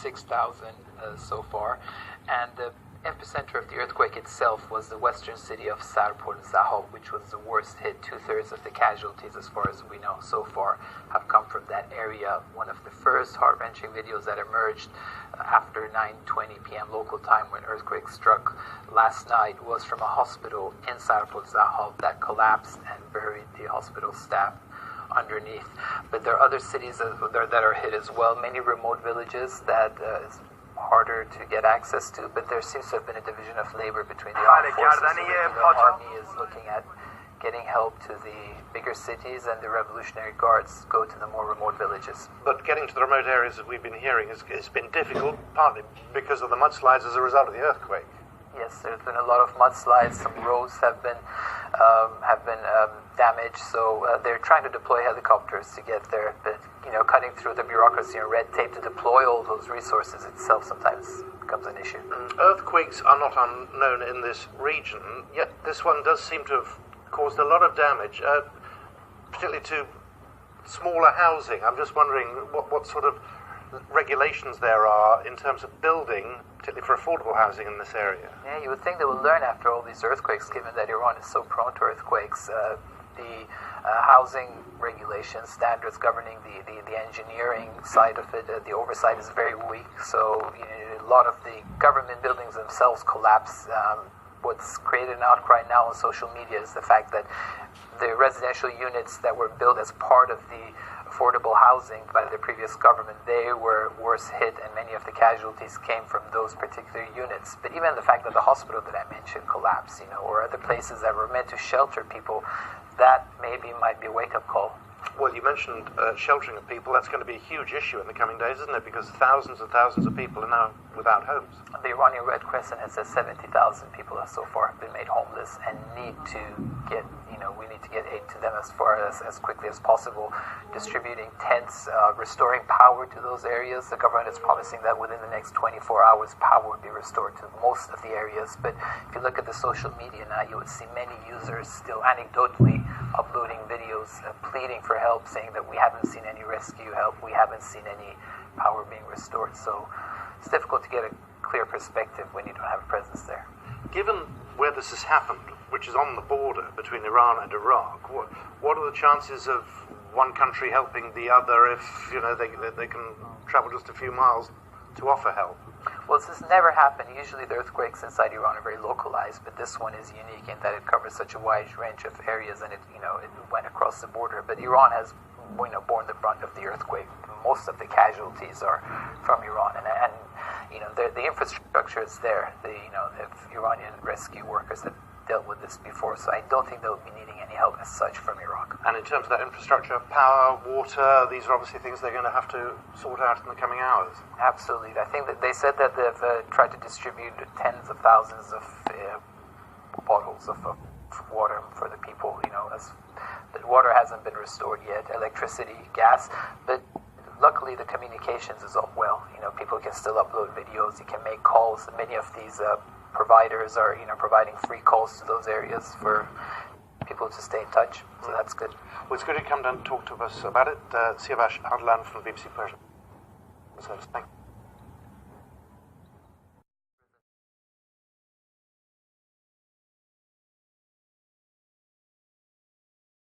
6,000 so far, and the epicenter of the earthquake itself was the western city of Zahov, which was the worst hit. 2/3 of the casualties, as far as we know so far, have come from that area. One of the first heart-wrenching videos that emerged after 9:20 p.m. local time when earthquake struck last night was from a hospital in Zahov that collapsed and buried the hospital staff underneath. But there are other cities that are hit as well, many remote villages that is harder to get access to, but there seems to have been a division of labor between the armed forces. So the army is looking at getting help to the bigger cities, and the Revolutionary Guards go to the more remote villages. But getting to the remote areas, as we've been hearing, has been difficult, partly because of the mudslides as a result of the earthquake. Yes, there's been a lot of mudslides. Some roads have been damaged, so they're trying to deploy helicopters to get there. But cutting through the bureaucracy and red tape to deploy all those resources itself sometimes becomes an issue. Earthquakes are not unknown in this region, yet this one does seem to have caused a lot of damage, particularly to smaller housing. I'm just wondering what sort of regulations there are in terms of building, particularly for affordable housing in this area. Yeah, you would think they would learn after all these earthquakes, given that Iran is so prone to earthquakes. The housing regulations, standards governing the engineering side of it, the oversight is very weak, so a lot of the government buildings themselves collapse. What's created an outcry now on social media is the fact that the residential units that were built as part of the affordable housing by the previous government, they were worse hit, and many of the casualties came from those particular units. But even the fact that the hospital that I mentioned collapsed, or other places that were meant to shelter people, that maybe might be a wake-up call. Well, you mentioned sheltering of people. That's going to be a huge issue in the coming days, isn't it? Because thousands and thousands of people are now without homes. The Iranian Red Crescent has said 70,000 people have so far been made homeless and need to get, we need to get aid to them as quickly as possible, distributing tents, restoring power to those areas. The government is promising that within the next 24 hours, power would be restored to most of the areas. But if you look at the social media now, you would see many users still anecdotally uploading videos, pleading for help, saying that we haven't seen any rescue help, we haven't seen any power being restored. So it's difficult to get a clear perspective when you don't have a presence there. Given where this has happened, which is on the border between Iran and Iraq, what are the chances of one country helping the other if they can travel just a few miles to offer help? Well, this has never happened. Usually the earthquakes inside Iran are very localized, but this one is unique in that it covers such a wide range of areas, and it went across the border. But Iran has borne the brunt of the earthquake. Most of the casualties are from Iran, and the infrastructure is there. The Iranian rescue workers have dealt with this before, so I don't think they'll be needing any help as such from Iraq. And in terms of that infrastructure, power, water, these are obviously things they're going to have to sort out in the coming hours. Absolutely. I think that they said that they've tried to distribute tens of thousands of bottles of water for the people. As the water hasn't been restored yet, electricity, gas, but luckily the communications is up well. People can still upload videos, you can make calls. Many of these providers are providing free calls to those areas for people to stay in touch, so that's good. Well, it's good to come down and talk to us about it. Siavash Adlan from the BBC Persian Service. Thank you.